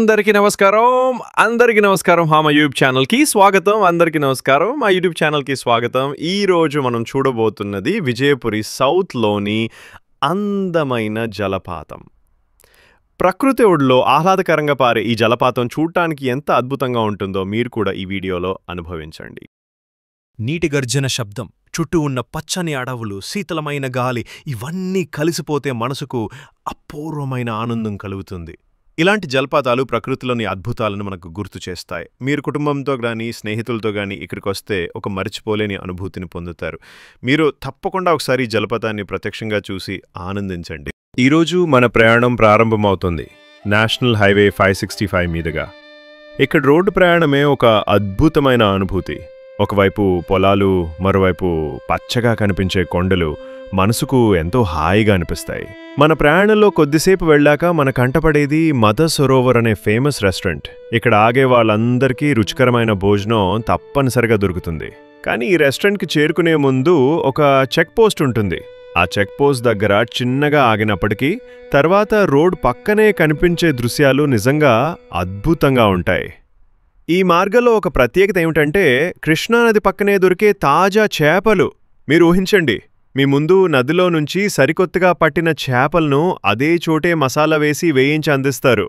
అందరికీ నమస్కారం మా యూట్యూబ్ ఛానల్‌కి స్వాగతం. అందరికీ నమస్కారం. మా యూట్యూబ్ ఛానల్‌కి స్వాగతం. ఈరోజు మనం చూడబోతున్నది విజయపురి సౌత్‌లోని అందమైన జలపాతం. ప్రకృతి ఒడిలో ఆహ్లాదకరంగా పారే ఈ జలపాతం చూడటానికి ఎంత అద్భుతంగా ఉంటుందో మీరు కూడా ఈ వీడియోలో అనుభవించండి. నీటి గర్జన శబ్దం, చుట్టూ ఉన్న పచ్చని అడవులు, శీతలమైన గాలి ఇవన్నీ కలిసిపోతే మనసుకు అపూర్వమైన ఆనందం కలుగుతుంది. ఇలాంటి జలపాతాలు ప్రకృతిలోని అద్భుతాలను మనకు గుర్తు చేస్తాయి. మీరు కుటుంబంతో గానీ, స్నేహితులతో గానీ ఇక్కడికొస్తే ఒక మరిచిపోలేని అనుభూతిని పొందుతారు. మీరు తప్పకుండా ఒకసారి జలపాతాన్ని ప్రత్యక్షంగా చూసి ఆనందించండి. ఈరోజు మన ప్రయాణం ప్రారంభమవుతుంది నేషనల్ హైవే 565 మీదుగా. ఇక్కడ రోడ్డు ప్రయాణమే ఒక అద్భుతమైన అనుభూతి. ఒకవైపు పొలాలు, మరోవైపు పచ్చగా కనిపించే కొండలు మనసుకు ఎంతో హాయిగా అనిపిస్తాయి. మన ప్రయాణంలో కొద్దిసేపు వెళ్ళాక మన కంటపడేది మదర్ సరోవర్ అనే ఫేమస్ రెస్టారెంట్. ఇక్కడ ఆగే వాళ్ళందరికీ రుచికరమైన భోజనం తప్పనిసరిగా దొరుకుతుంది. కానీ ఈ రెస్టారెంట్కి చేరుకునే ముందు ఒక చెక్ పోస్ట్ ఉంటుంది. ఆ చెక్ పోస్ట్ దగ్గర చిన్నగా ఆగినప్పటికీ తర్వాత రోడ్ పక్కనే కనిపించే దృశ్యాలు నిజంగా అద్భుతంగా ఉంటాయి. ఈ మార్గంలో ఒక ప్రత్యేకత ఏమిటంటే కృష్ణానది పక్కనే దొరికే తాజా చేపలు. మీరు ఊహించండి, మీ ముందు నదిలో నుంచి సరికొత్తగా పట్టిన చేపలను అదే చోటే మసాలా వేసి వేయించి అందిస్తారు.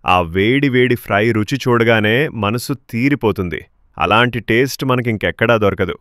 ఆ వేడి వేడి ఫ్రై రుచి చూడగానే మనసు తీరిపోతుంది. అలాంటి టేస్ట్ మనకింకెక్కడా దొరకదు.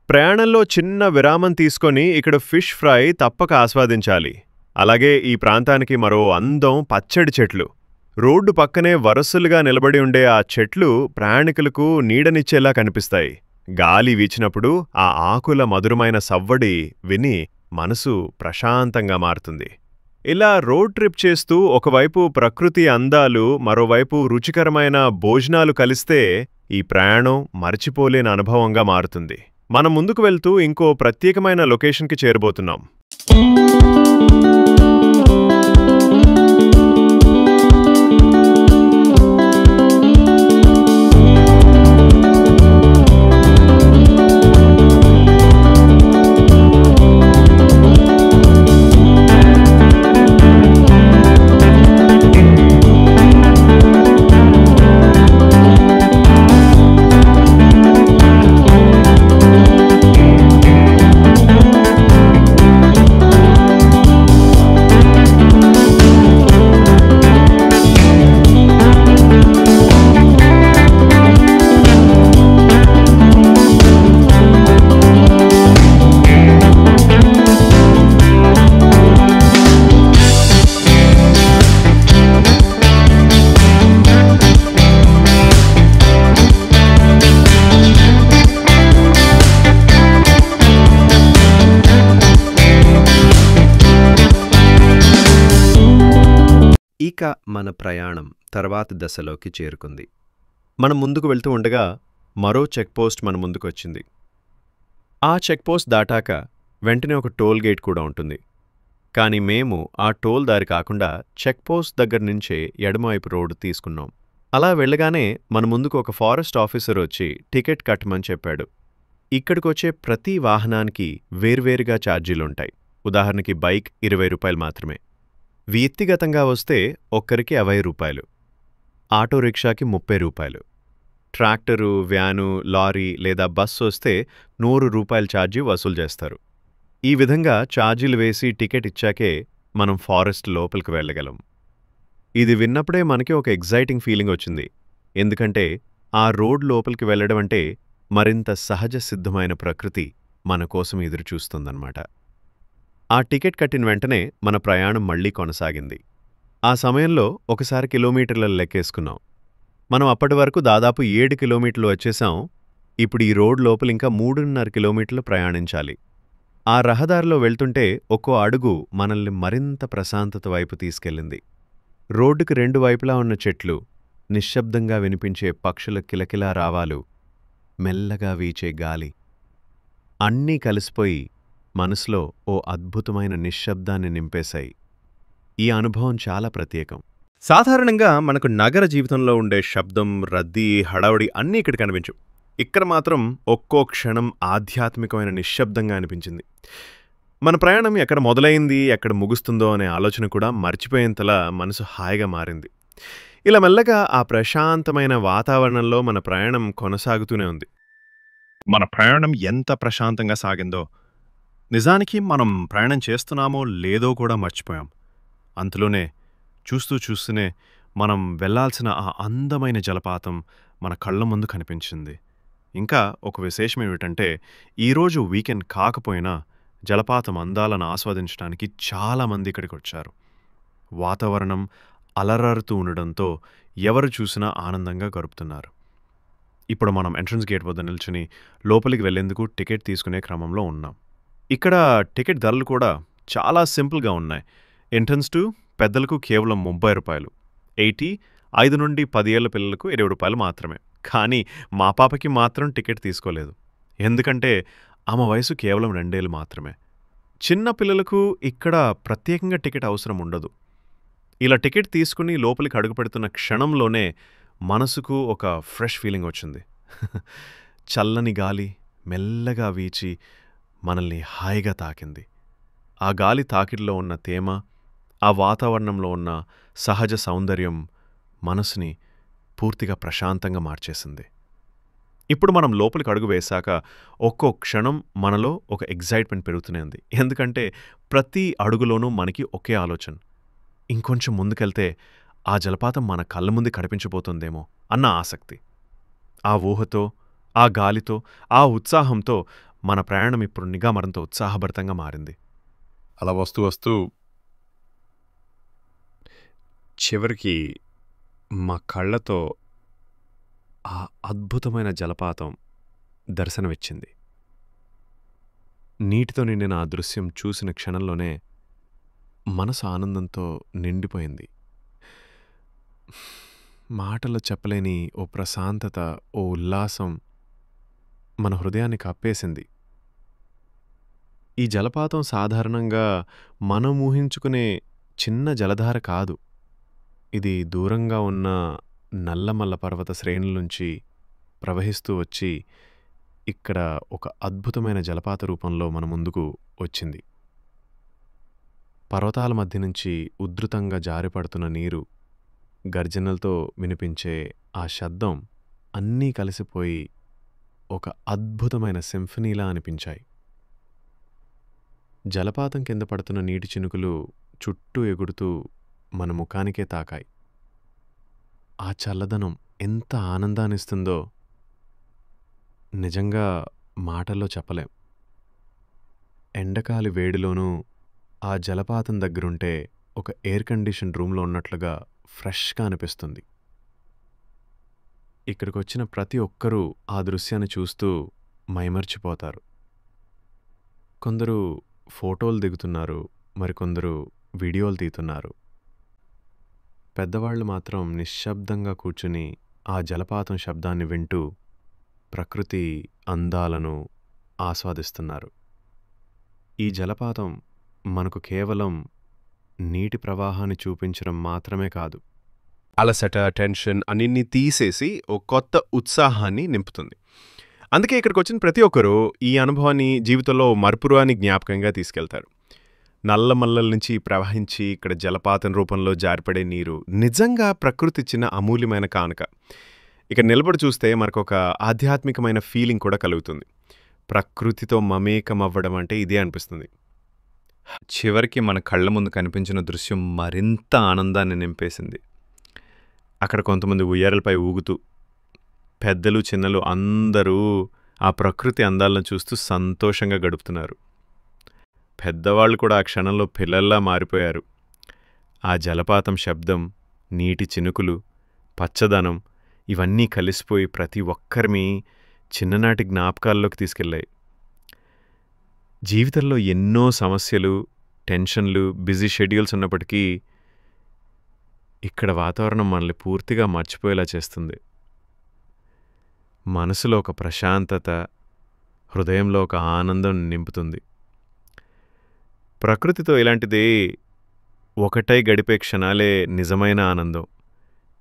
ప్రయాణంలో చిన్న విరామం తీసుకొని ఇక్కడ ఫిష్ ఫ్రై తప్పక ఆస్వాదించాలి. అలాగే ఈ ప్రాంతానికి మరో అందం పచ్చడి చెట్లు. రోడ్డు పక్కనే వరసలుగా నిలబడి ఉండే ఆ చెట్లు ప్రయాణికులకు నీడనిచ్చేలా కనిపిస్తాయి. గాలి వీచినప్పుడు ఆ ఆకుల మధురమైన సవ్వడి విని మనసు ప్రశాంతంగా మారుతుంది. ఇలా రోడ్ ట్రిప్ చేస్తూ ఒకవైపు ప్రకృతి అందాలు, మరోవైపు రుచికరమైన భోజనాలు కలిస్తే ఈ ప్రయాణం మరచిపోలేని అనుభవంగా మారుతుంది. మనం ముందుకు వెళ్తూ ఇంకో ప్రత్యేకమైన లొకేషన్కి చేరబోతున్నాం. ఇక మన ప్రయాణం తర్వాత దశలోకి చేరుకుంది. మనం ముందుకు వెళ్తూ ఉండగా మరో చెక్పోస్ట్ మన ముందుకొచ్చింది. ఆ చెక్పోస్ట్ దాటాక వెంటనే ఒక టోల్ గేట్ కూడా ఉంటుంది. కానీ మేము ఆ టోల్ దారి కాకుండా చెక్పోస్ట్ దగ్గర నుంచే ఎడమవైపు రోడ్డు తీసుకున్నాం. అలా వెళ్ళగానే మన ముందుకు ఒక ఫారెస్ట్ ఆఫీసర్ వచ్చి టికెట్ కట్టమని చెప్పాడు. ఇక్కడికొచ్చే ప్రతి వాహనానికి వేర్వేరుగా ఛార్జీలుంటాయి. ఉదాహరణకి బైక్ 20 రూపాయలు మాత్రమే. వ్యక్తిగతంగా వస్తే ఒక్కరికి 50 రూపాయలు, ఆటో రిక్షాకి 30 రూపాయలు, ట్రాక్టరు, వ్యాను, లారీ లేదా బస్సు వస్తే 100 రూపాయల ఛార్జీ వసూలు చేస్తారు. ఈ విధంగా ఛార్జీలు వేసి టికెట్ ఇచ్చాకే మనం ఫారెస్ట్ లోపలికి వెళ్ళగలం. ఇది విన్నప్పుడే మనకి ఒక ఎగ్జైటింగ్ ఫీలింగ్ వచ్చింది. ఎందుకంటే ఆ రోడ్ లోపలికి వెళ్ళడం అంటే మరింత సహజ సిద్ధమైన ప్రకృతి మన కోసం ఎదురుచూస్తుందన్నమాట. ఆ టికెట్ కట్టిన వెంటనే మన ప్రయాణం మళ్లీ కొనసాగింది. ఆ సమయంలో ఒకసారి కిలోమీటర్ల లెక్కేసుకున్నాం. మనం అప్పటి వరకు దాదాపు 7 కిలోమీటర్లు వచ్చేసాం. ఇప్పుడు ఈ రోడ్ లోపల ఇంకా 3.5 కిలోమీటర్లు ప్రయాణించాలి. ఆ రహదారిలో వెళ్తుంటే ఒక్కో అడుగు మనల్ని మరింత ప్రశాంతత వైపు తీసుకెళ్ళింది. రోడ్డుకి 2 వైపులా ఉన్న చెట్లు, నిశ్శబ్దంగా వినిపించే పక్షుల కిలకిలా రావాలు, మెల్లగా వీచే గాలి అన్నీ కలిసిపోయి మనసులో ఓ అద్భుతమైన నిశ్శబ్దాన్ని నింపేశాయి. ఈ అనుభవం చాలా ప్రత్యేకం. సాధారణంగా మనకు నగర జీవితంలో ఉండే శబ్దం, రద్దీ, హడావుడి అన్నీ ఇక్కడ కనిపించవు. ఇక్కడ మాత్రం ఒక్కో క్షణం ఆధ్యాత్మికమైన నిశ్శబ్దంగా అనిపించింది. మన ప్రయాణం ఎక్కడ మొదలైంది, ఎక్కడ ముగుస్తుందో అనే ఆలోచన కూడా మర్చిపోయేంతలా మనసు హాయిగా మారింది. ఇలా మెల్లగా ఆ ప్రశాంతమైన వాతావరణంలో మన ప్రయాణం కొనసాగుతూనే ఉంది. మన ప్రయాణం ఎంత ప్రశాంతంగా సాగిందో, నిజానికి మనం ప్రయాణం చేస్తున్నామో లేదో కూడా మర్చిపోయాం. అంతలోనే చూస్తూనే మనం వెళ్ళాల్సిన ఆ అందమైన జలపాతం మన కళ్ళ ముందు కనిపించింది. ఇంకా ఒక విశేషం ఏమిటంటే, ఈరోజు వీకెండ్ కాకపోయినా జలపాతం అందాలను ఆస్వాదించడానికి చాలామంది ఇక్కడికొచ్చారు. వాతావరణం అలరారుతూ ఉండడంతో ఎవరు చూసినా ఆనందంగా గడుపుతున్నారు. ఇప్పుడు మనం ఎంట్రన్స్ గేట్ వద్ద నిల్చుని లోపలికి వెళ్లేందుకు టికెట్ తీసుకునే క్రమంలో ఉన్నాం. ఇక్కడ టికెట్ ధరలు కూడా చాలా సింపుల్గా ఉన్నాయి. ఎంట్రన్స్ టు పెద్దలకు కేవలం ₹30, 80, 5 నుండి 10 ఏళ్ల పిల్లలకు ₹20 మాత్రమే. కానీ మా పాపకి మాత్రం టికెట్ తీసుకోలేదు. ఎందుకంటే ఆమె వయసు కేవలం 2 ఏళ్ళు మాత్రమే. చిన్న పిల్లలకు ఇక్కడ ప్రత్యేకంగా టికెట్ అవసరం ఉండదు. ఇలా టికెట్ తీసుకుని లోపలికి అడుగుపెడుతున్న క్షణంలోనే మనసుకు ఒక ఫ్రెష్ ఫీలింగ్ వచ్చింది. చల్లని గాలి మెల్లగా వీచి మనల్ని హాయిగా తాకింది. ఆ గాలి తాకిడిలో ఉన్న తేమ, ఆ వాతావరణంలో ఉన్న సహజ సౌందర్యం మనసుని పూర్తిగా ప్రశాంతంగా మార్చేసింది. ఇప్పుడు మనం లోపలికి అడుగు వేశాక ఒక్కో క్షణం మనలో ఒక ఎగ్జైట్మెంట్ పెరుగుతూనే ఉంది. ఎందుకంటే ప్రతి అడుగులోనూ మనకి ఒకే ఆలోచన, ఇంకొంచెం ముందుకెళ్తే ఆ జలపాతం మన కళ్ళ ముందు కనిపించబోతుందేమో అన్న ఆసక్తి. ఆ ఊహతో, ఆ గాలితో, ఆ ఉత్సాహంతో మన ప్రయాణం ఇప్పుడు మరింత ఉత్సాహభరితంగా మారింది. అలా వస్తూ చివరికి మా కళ్ళతో ఆ అద్భుతమైన జలపాతం దర్శనమిచ్చింది. నీటితో నిండిన ఆ దృశ్యం చూసిన క్షణంలోనే మనసు ఆనందంతో నిండిపోయింది. మాటల్లో చెప్పలేని ఓ ప్రశాంతత, ఓ ఉల్లాసం మన హృదయాన్ని కప్పేసింది. ఈ జలపాతం సాధారణంగా మనం ఊహించుకునే చిన్న జలధార కాదు. ఇది దూరంగా ఉన్న నల్లమల్ల పర్వత శ్రేణుల నుంచి ప్రవహిస్తూ వచ్చి ఇక్కడ ఒక అద్భుతమైన జలపాత రూపంలో మన ముందుకు వచ్చింది. పర్వతాల మధ్య నుంచి ఉధృతంగా జారిపడుతున్న నీరు, గర్జనలతో వినిపించే ఆ శబ్దం అన్నీ కలిసిపోయి ఒక అద్భుతమైన సింఫనీలా అనిపించాయి. జలపాతం కింద పడుతున్న నీటి చినుకులు చుట్టూ ఎగురుతూ మన ముఖానికే తాకాయి. ఆ చల్లదనం ఎంత ఆనందాన్నిస్తుందో నిజంగా మాటల్లో చెప్పలేం. ఎండకాలి వేడిలోనూ ఆ జలపాతం దగ్గరుంటే ఒక ఎయిర్ కండిషన్ రూమ్లో ఉన్నట్లుగా ఫ్రెష్గా అనిపిస్తుంది. ఇక్కడికొచ్చిన ప్రతి ఒక్కరూ ఆ దృశ్యాన్ని చూస్తూ మైమర్చిపోతారు. కొందరు ఫోటోలు దిగుతున్నారు, మరికొందరు వీడియోలు తీస్తున్నారు. పెద్దవాళ్లు మాత్రం నిశ్శబ్దంగా కూర్చుని ఆ జలపాతం శబ్దాన్ని వింటూ ప్రకృతి అందాలను ఆస్వాదిస్తున్నారు. ఈ జలపాతం మనకు కేవలం నీటి ప్రవాహాన్ని చూపించడం మాత్రమే కాదు, అలసట, టెన్షన్ అన్నిన్ని తీసేసి ఓ కొత్త ఉత్సాహాన్ని నింపుతుంది. అందుకే ఇక్కడికి వచ్చిన ప్రతి ఒక్కరూ ఈ అనుభవాన్ని జీవితంలో మరుపురాని జ్ఞాపకంగా తీసుకెళ్తారు. నల్లమల్లల నుంచి ప్రవహించి ఇక్కడ జలపాతం రూపంలో జారిపడే నీరు నిజంగా ప్రకృతి ఇచ్చిన అమూల్యమైన కానుక. ఇక్కడ నిలబడి చూస్తే మనకొక ఆధ్యాత్మికమైన ఫీలింగ్ కూడా కలుగుతుంది. ప్రకృతితో మమేకం అవ్వడం అంటే ఇదే అనిపిస్తుంది. చివరికి మన కళ్ళ ముందు కనిపించిన దృశ్యం మరింత ఆనందాన్ని నింపేసింది. అక్కడ కొంతమంది ఉయ్యాలపై ఊగుతూ, పెద్దలు చిన్నలు అందరూ ఆ ప్రకృతి అందాలను చూస్తూ సంతోషంగా గడుపుతున్నారు. పెద్దవాళ్ళు కూడా ఆ క్షణంలో పిల్లల్లా మారిపోయారు. ఆ జలపాతం శబ్దం, నీటి చినుకులు, పచ్చదనం ఇవన్నీ కలిసిపోయి ప్రతి ఒక్కరిని చిన్ననాటి జ్ఞాపకాల్లోకి తీసుకెళ్లాయి. జీవితంలో ఎన్నో సమస్యలు, టెన్షన్లు, బిజీ షెడ్యూల్స్ ఉన్నప్పటికీ ఇక్కడ వాతావరణం మనల్ని పూర్తిగా మర్చిపోయేలా చేస్తుంది. మనసులో ఒక ప్రశాంతత, హృదయంలో ఒక ఆనందం నింపుతుంది. ప్రకృతితో ఇలాంటిది ఒకటై గడిపే క్షణాలే నిజమైన ఆనందం.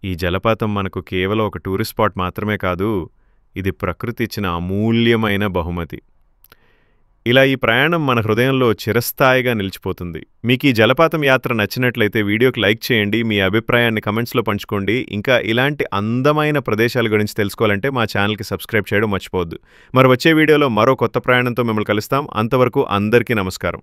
ఈ జలపాతం మనకు కేవలం ఒక టూరిస్ట్ స్పాట్ మాత్రమే కాదు, ఇది ప్రకృతి ఇచ్చిన అమూల్యమైన బహుమతి. ఇలా ఈ ప్రయాణం మన హృదయంలో చిరస్థాయిగా నిలిచిపోతుంది. మీకు ఈ జలపాతం యాత్ర నచ్చినట్లయితే వీడియోకి లైక్ చేయండి, మీ అభిప్రాయాన్ని కమెంట్స్‌లో పంచుకోండి. ఇంకా ఇలాంటి అందమైన ప్రదేశాల గురించి తెలుసుకోవాలంటే మా ఛానల్‌కి సబ్స్క్రైబ్ చేయడం మర్చిపోవద్దు. మరి వచ్చే వీడియోలో మరో కొత్త ప్రయాణంతో మిమ్మల్ని కలుస్తాం. అంతవరకు అందరికీ నమస్కారం.